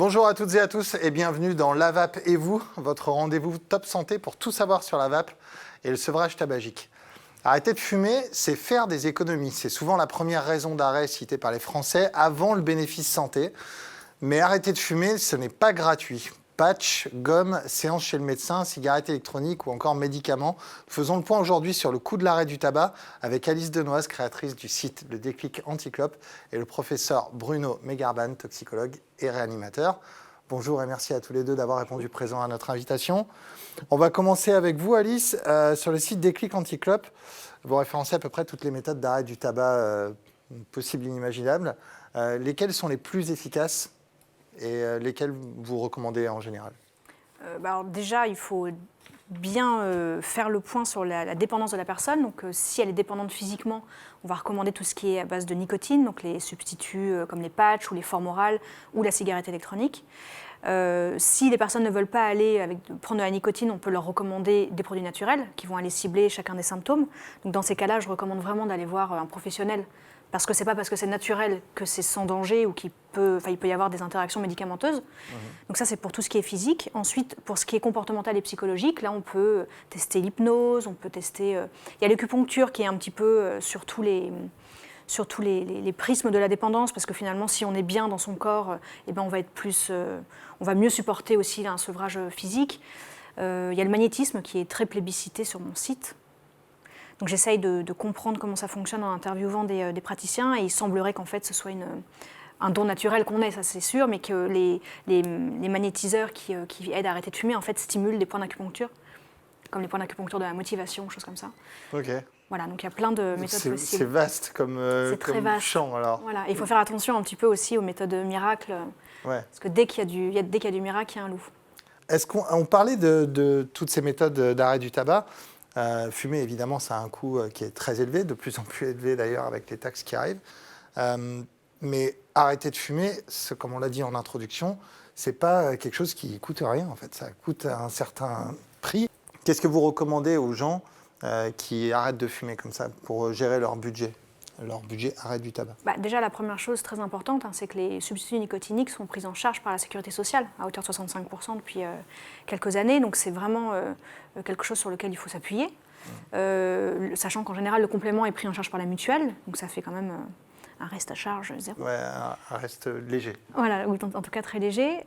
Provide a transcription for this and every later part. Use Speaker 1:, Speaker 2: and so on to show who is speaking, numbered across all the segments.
Speaker 1: Bonjour à toutes et à tous et bienvenue dans La Vape et vous, votre rendez-vous top santé pour tout savoir sur la vape et le sevrage tabagique. Arrêter de fumer, c'est faire des économies. C'est souvent la première raison d'arrêt citée par les Français avant le bénéfice santé. Mais arrêter de fumer, ce n'est pas gratuit. Patch, gomme, séance chez le médecin, cigarettes électroniques ou encore médicaments. Faisons le point aujourd'hui sur le coût de l'arrêt du tabac avec Alice Denoise, créatrice du site Le Déclic Anticlope, et le professeur Bruno Megarban, toxicologue et réanimateur. Bonjour et merci à tous les deux d'avoir répondu présent à notre invitation. On va commencer avec vous, Alice. Sur le site Déclic Anticlope, vous référencez à peu près toutes les méthodes d'arrêt du tabac possibles et inimaginables. Lesquelles sont les plus efficaces et lesquelles vous recommandez en général?
Speaker 2: Alors déjà, il faut bien faire le point sur la dépendance de la personne. Donc, si elle est dépendante physiquement, on va recommander tout ce qui est à base de nicotine, donc les substituts comme les patchs ou les formes orales ou la cigarette électronique. Si les personnes ne veulent pas prendre de la nicotine, on peut leur recommander des produits naturels qui vont aller cibler chacun des symptômes. Donc, dans ces cas-là, je recommande vraiment d'aller voir un professionnel. Parce que ce n'est pas parce que c'est naturel que c'est sans danger ou il peut y avoir des interactions médicamenteuses. Donc ça, c'est pour tout ce qui est physique. Ensuite, pour ce qui est comportemental et psychologique, là, on peut tester l'hypnose, on peut tester... Il y a l'acupuncture qui est un petit peu sur tous les prismes de la dépendance, parce que finalement, si on est bien dans son corps, on va être on va mieux supporter aussi un sevrage physique. Il y a le magnétisme qui est très plébiscité sur mon site. Donc j'essaye de comprendre comment ça fonctionne en interviewant des praticiens, et il semblerait qu'en fait ce soit un don naturel qu'on ait, ça c'est sûr, mais que les magnétiseurs qui aident à arrêter de fumer en fait stimulent des points d'acupuncture, comme les points d'acupuncture de la motivation, choses comme ça. Ok. Voilà, donc il y a plein de méthodes possibles.
Speaker 1: C'est vaste comme champ alors.
Speaker 2: Voilà, et il faut faire attention un petit peu aussi aux méthodes miracles, parce que dès qu'il y a du miracle, il y a un loup.
Speaker 1: Est-ce qu'on parlait de toutes ces méthodes d'arrêt du tabac? Fumer, évidemment, ça a un coût qui est très élevé, de plus en plus élevé d'ailleurs avec les taxes qui arrivent. Mais arrêter de fumer, comme on l'a dit en introduction, c'est pas quelque chose qui coûte rien en fait. Ça coûte un certain prix. Qu'est-ce que vous recommandez aux gens qui arrêtent de fumer comme ça pour gérer leur budget arrêt du tabac?
Speaker 2: Déjà, la première chose très importante, c'est que les substituts nicotiniques sont pris en charge par la sécurité sociale à hauteur de 65% depuis quelques années. Donc c'est vraiment quelque chose sur lequel il faut s'appuyer, sachant qu'en général, le complément est pris en charge par la mutuelle. Donc ça fait quand même un reste à charge zéro.
Speaker 1: Ouais, un reste léger.
Speaker 2: Voilà, oui, en tout cas très léger.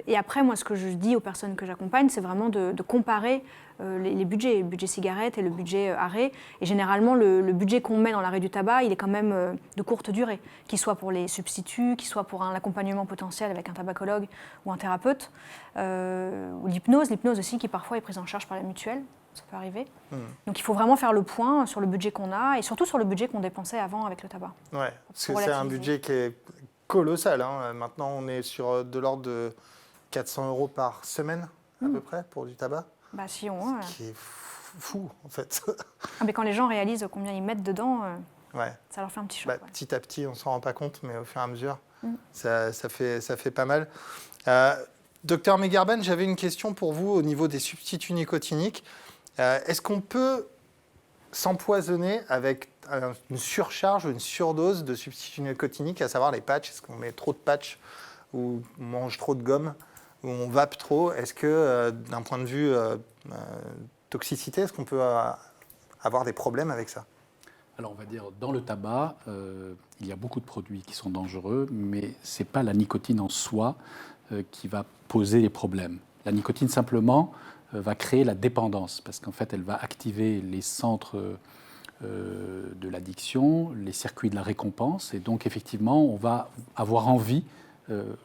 Speaker 2: Et après, moi, ce que je dis aux personnes que j'accompagne, c'est vraiment de comparer les budgets, le budget cigarette et le budget arrêt. Et généralement, le budget qu'on met dans l'arrêt du tabac, il est quand même de courte durée, qu'il soit pour les substituts, qu'il soit pour un accompagnement potentiel avec un tabacologue ou un thérapeute, ou l'hypnose aussi, qui parfois est prise en charge par la mutuelle. Ça peut arriver. Donc il faut vraiment faire le point sur le budget qu'on a et surtout sur le budget qu'on dépensait avant avec le tabac.
Speaker 1: Ouais, parce que c'est un budget qui est colossal. Maintenant, on est sur de l'ordre de 400 € par semaine, à peu près, pour du tabac.
Speaker 2: Si on...
Speaker 1: Ce qui est fou, en fait.
Speaker 2: Mais quand les gens réalisent combien ils mettent dedans, ça leur fait un petit choc.
Speaker 1: Petit à petit, on ne s'en rend pas compte, mais au fur et à mesure, ça fait pas mal. Docteur Megarban, j'avais une question pour vous au niveau des substituts nicotiniques. Est-ce qu'on peut s'empoisonner avec une surcharge ou une surdose de substituts nicotiniques, à savoir les patchs? Est-ce qu'on met trop de patchs ou on mange trop de gomme ou on vape trop? Est-ce que, d'un point de vue toxicité, est-ce qu'on peut avoir des problèmes avec ça?
Speaker 3: Alors, on va dire, dans le tabac, il y a beaucoup de produits qui sont dangereux, mais ce n'est pas la nicotine en soi qui va poser les problèmes. La nicotine, simplement, va créer la dépendance, parce qu'en fait, elle va activer les centres de l'addiction, les circuits de la récompense, et donc, effectivement, on va avoir envie,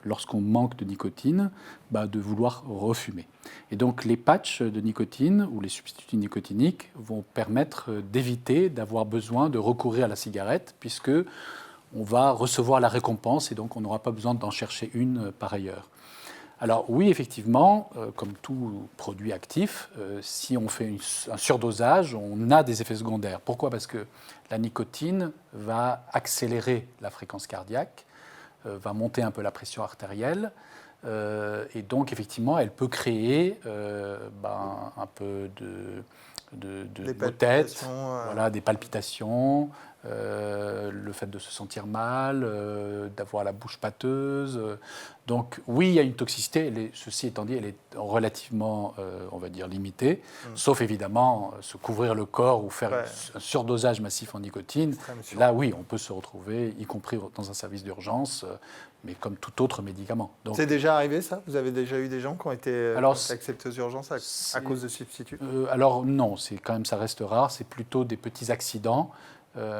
Speaker 3: lorsqu'on manque de nicotine, de vouloir refumer. Et donc, les patchs de nicotine ou les substituts nicotiniques vont permettre d'éviter d'avoir besoin de recourir à la cigarette, puisque on va recevoir la récompense, et donc on n'aura pas besoin d'en chercher une par ailleurs. Alors oui, effectivement, comme tout produit actif, si on fait un surdosage, on a des effets secondaires. Pourquoi? Parce que la nicotine va accélérer la fréquence cardiaque, va monter un peu la pression artérielle, et donc effectivement, elle peut créer un peu de maux de tête, des palpitations, le fait de se sentir mal, d'avoir la bouche pâteuse. Donc oui, il y a une toxicité. Ceci étant dit, elle est relativement, on va dire, limitée, sauf évidemment se couvrir le corps ou faire un surdosage massif en nicotine. Là, oui, on peut se retrouver, y compris dans un service d'urgence, mais comme tout autre médicament. Donc,
Speaker 1: c'est déjà arrivé ça? Vous avez déjà eu des gens qui ont été acceptés aux urgences à cause de substituts?
Speaker 3: Alors non, quand même, ça reste rare. C'est plutôt des petits accidents.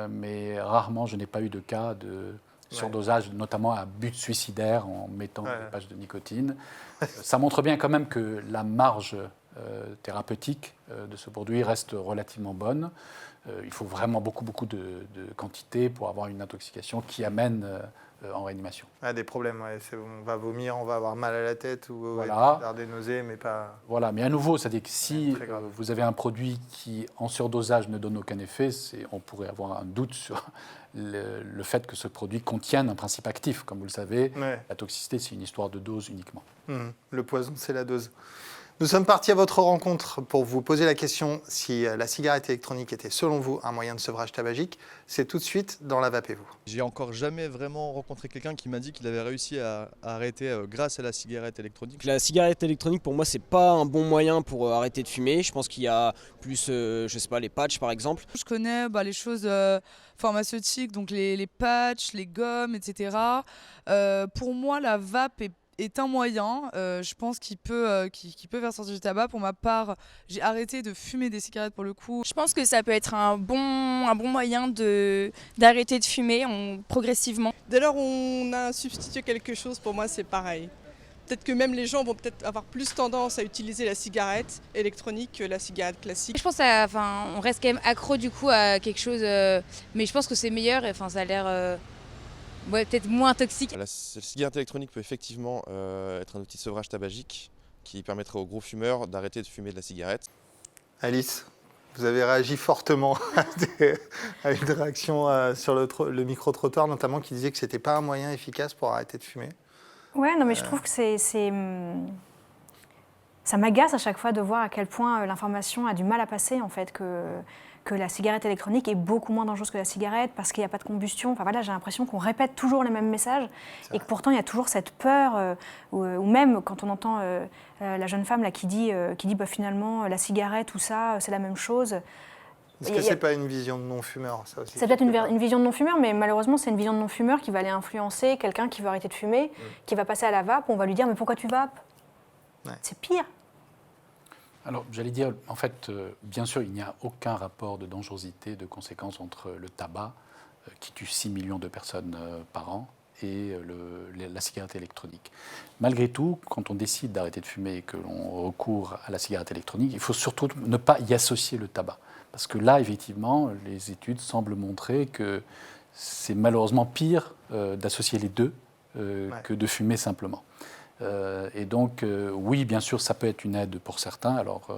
Speaker 3: Mais rarement, je n'ai pas eu de cas de surdosage, notamment à but suicidaire en mettant des patchs de nicotine. Ça montre bien quand même que la marge thérapeutique de ce produit reste relativement bonne. Il faut vraiment beaucoup de quantité pour avoir une intoxication qui amène en réanimation.
Speaker 1: Des problèmes, on va vomir, on va avoir mal à la tête ou avoir des nausées, mais pas...
Speaker 3: Voilà, mais à nouveau, c'est-à-dire que si vous avez un produit qui, en surdosage, ne donne aucun effet, on pourrait avoir un doute sur le fait que ce produit contienne un principe actif. Comme vous le savez, la toxicité, c'est une histoire de dose uniquement.
Speaker 1: Le poison, c'est la dose. Nous sommes partis à votre rencontre pour vous poser la question si la cigarette électronique était, selon vous, un moyen de sevrage tabagique. C'est tout de suite dans La Vape et vous.
Speaker 4: J'ai encore jamais vraiment rencontré quelqu'un qui m'a dit qu'il avait réussi à arrêter grâce à la cigarette électronique.
Speaker 5: La cigarette électronique, pour moi, c'est pas un bon moyen pour arrêter de fumer. Je pense qu'il y a plus, je sais pas, les patchs par exemple.
Speaker 6: Je connais les choses pharmaceutiques, donc les patchs, les gommes, etc. Pour moi, la vape est un moyen, je pense, qui peut faire sortir du tabac. Pour ma part, j'ai arrêté de fumer des cigarettes pour le coup.
Speaker 7: Je pense que ça peut être un bon moyen d'arrêter de fumer progressivement.
Speaker 8: Dès lors où on a substitué quelque chose, pour moi c'est pareil. Peut-être que même les gens vont peut-être avoir plus tendance à utiliser la cigarette électronique que la cigarette classique.
Speaker 9: Je pense on reste quand même accro du coup à quelque chose, mais je pense que c'est meilleur, ça a l'air... peut-être moins toxique.
Speaker 10: La cigarette électronique peut effectivement être un outil de sevrage tabagique qui permettrait aux gros fumeurs d'arrêter de fumer de la cigarette.
Speaker 1: Alice, vous avez réagi fortement à une réaction sur le micro-trottoir, notamment qui disait que ce n'était pas un moyen efficace pour arrêter de fumer.
Speaker 2: Ouais, non, mais je trouve que ça m'agace à chaque fois de voir à quel point l'information a du mal à passer, en fait, que la cigarette électronique est beaucoup moins dangereuse que la cigarette parce qu'il n'y a pas de combustion. Enfin voilà, j'ai l'impression qu'on répète toujours les mêmes messages et que pourtant il y a toujours cette peur, ou même quand on entend la jeune femme là, qui dit finalement la cigarette ou ça, c'est la même chose.
Speaker 1: Est-ce que ce n'est pas une vision de non-fumeur, ça aussi?
Speaker 2: C'est peut-être une vision de non-fumeur, mais malheureusement c'est une vision de non-fumeur qui va aller influencer quelqu'un qui veut arrêter de fumer, qui va passer à la vape, on va lui dire mais pourquoi tu vapes? C'est pire.
Speaker 3: Alors, j'allais dire, en fait, bien sûr, il n'y a aucun rapport de dangerosité, de conséquence entre le tabac, qui tue 6 millions de personnes par an, et la cigarette électronique. Malgré tout, quand on décide d'arrêter de fumer et que l'on recourt à la cigarette électronique, il faut surtout ne pas y associer le tabac. Parce que là, effectivement, les études semblent montrer que c'est malheureusement pire d'associer les deux que de fumer simplement. Et donc, oui, bien sûr, ça peut être une aide pour certains. Alors,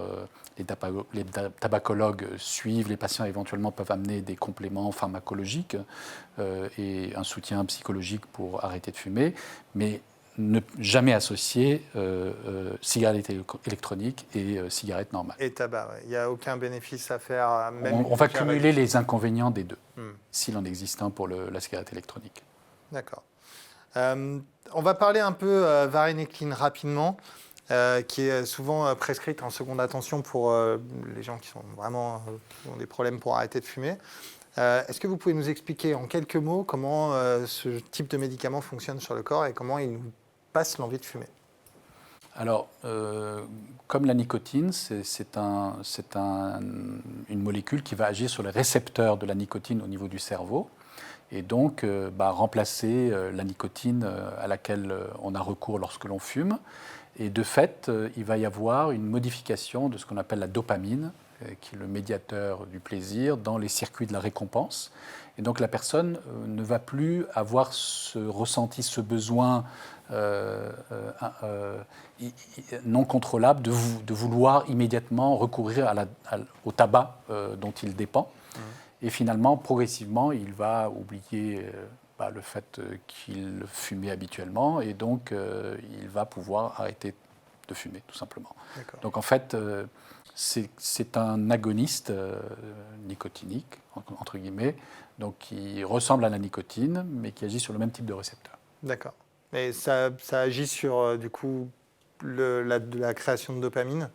Speaker 3: les tabacologues suivent, les patients éventuellement peuvent amener des compléments pharmacologiques et un soutien psychologique pour arrêter de fumer, mais ne jamais associer cigarette électronique et cigarette normale.
Speaker 1: Et tabac, il n'y a aucun bénéfice à faire. Même
Speaker 3: on va cumuler les inconvénients des deux, s'il en existe un pour la cigarette électronique.
Speaker 1: D'accord. On va parler un peu varénicline rapidement, qui est souvent prescrite en seconde intention pour les gens qui qui ont des problèmes pour arrêter de fumer. Est-ce que vous pouvez nous expliquer en quelques mots comment ce type de médicament fonctionne sur le corps et comment il nous passe l'envie de fumer?
Speaker 3: Alors, comme la nicotine, c'est une molécule qui va agir sur les récepteurs de la nicotine au niveau du cerveau. Et donc remplacer la nicotine à laquelle on a recours lorsque l'on fume. Et de fait, il va y avoir une modification de ce qu'on appelle la dopamine, qui est le médiateur du plaisir, dans les circuits de la récompense. Et donc la personne ne va plus avoir ce ressenti, ce besoin non contrôlable de vouloir immédiatement recourir au tabac dont il dépend. Et finalement, progressivement, il va oublier le fait qu'il fumait habituellement et donc il va pouvoir arrêter de fumer, tout simplement. Donc en fait, c'est un agoniste nicotinique, entre guillemets, donc qui ressemble à la nicotine, mais qui agit sur le même type de récepteur.
Speaker 1: D'accord. Et ça agit sur, du coup, la création de dopamine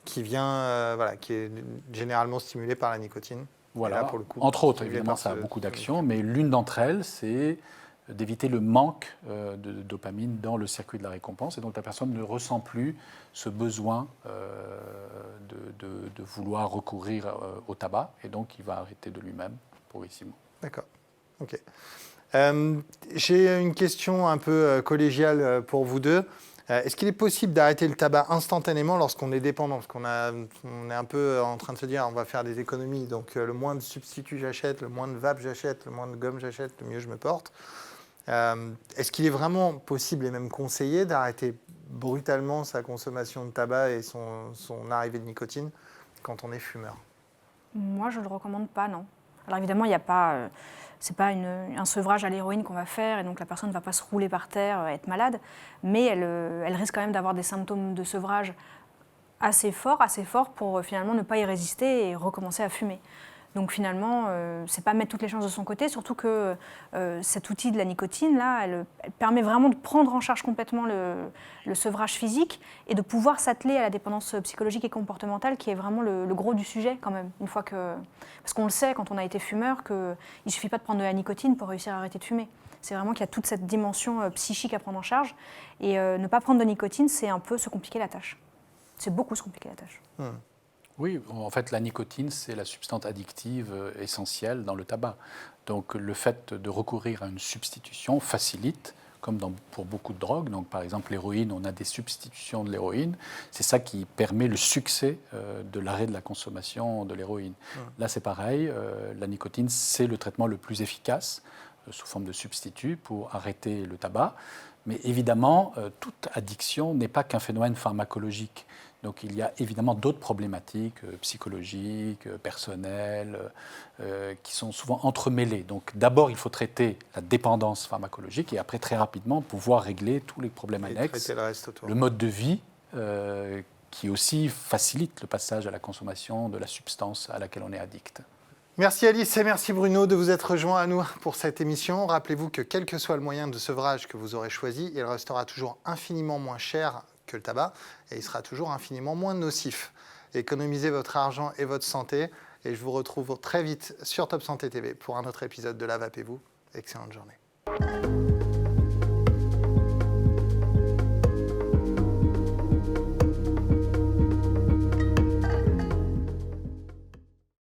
Speaker 1: qui vient, qui est généralement stimulée par la nicotine.
Speaker 3: Voilà,
Speaker 1: là, pour le coup,
Speaker 3: entre autres,
Speaker 1: stimulée
Speaker 3: évidemment,
Speaker 1: par
Speaker 3: ça a
Speaker 1: ce-
Speaker 3: beaucoup d'actions, mais l'une d'entre elles, c'est d'éviter le manque de dopamine dans le circuit de la récompense. Et donc la personne ne ressent plus ce besoin de vouloir recourir au tabac. Et donc il va arrêter de lui-même progressivement.
Speaker 1: D'accord. OK. J'ai une question un peu collégiale pour vous deux. Est-ce qu'il est possible d'arrêter le tabac instantanément lorsqu'on est dépendant? Parce on est un peu en train de se dire on va faire des économies. Donc le moins de substituts j'achète, le moins de vape j'achète, le moins de gomme j'achète, le mieux je me porte. Est-ce qu'il est vraiment possible et même conseillé d'arrêter brutalement sa consommation de tabac et son arrivée de nicotine quand on est fumeur?
Speaker 2: Moi, je ne le recommande pas, non. Alors évidemment, il n'y a pas, c'est pas un sevrage à l'héroïne qu'on va faire, et donc la personne ne va pas se rouler par terre, être malade, mais elle risque quand même d'avoir des symptômes de sevrage assez forts pour finalement ne pas y résister et recommencer à fumer. Donc finalement, c'est pas mettre toutes les chances de son côté, surtout que cet outil de la nicotine, là, elle permet vraiment de prendre en charge complètement le sevrage physique et de pouvoir s'atteler à la dépendance psychologique et comportementale, qui est vraiment le gros du sujet quand même. Une fois que, parce qu'on le sait quand on a été fumeur, qu'il ne suffit pas de prendre de la nicotine pour réussir à arrêter de fumer. C'est vraiment qu'il y a toute cette dimension psychique à prendre en charge. Et ne pas prendre de nicotine, c'est un peu se compliquer la tâche. C'est beaucoup se compliquer la tâche.
Speaker 3: Oui, en fait, la nicotine, c'est la substance addictive essentielle dans le tabac. Donc, le fait de recourir à une substitution facilite, comme pour beaucoup de drogues. Donc, par exemple, l'héroïne, on a des substitutions de l'héroïne. C'est ça qui permet le succès de l'arrêt de la consommation de l'héroïne. Là, c'est pareil. La nicotine, c'est le traitement le plus efficace sous forme de substitut pour arrêter le tabac. Mais évidemment, toute addiction n'est pas qu'un phénomène pharmacologique. Donc il y a évidemment d'autres problématiques psychologiques, personnelles, qui sont souvent entremêlées. Donc d'abord, il faut traiter la dépendance pharmacologique et après, très rapidement, pouvoir régler tous les problèmes annexes. Le mode de vie, qui aussi facilite le passage à la consommation de la substance à laquelle on est addict.
Speaker 1: Merci Alice et merci Bruno de vous être rejoints à nous pour cette émission. Rappelez-vous que quel que soit le moyen de sevrage que vous aurez choisi, il restera toujours infiniment moins cher que le tabac et il sera toujours infiniment moins nocif. Économisez votre argent et votre santé et je vous retrouve très vite sur Top Santé TV pour un autre épisode de La Vape et vous. Excellente journée.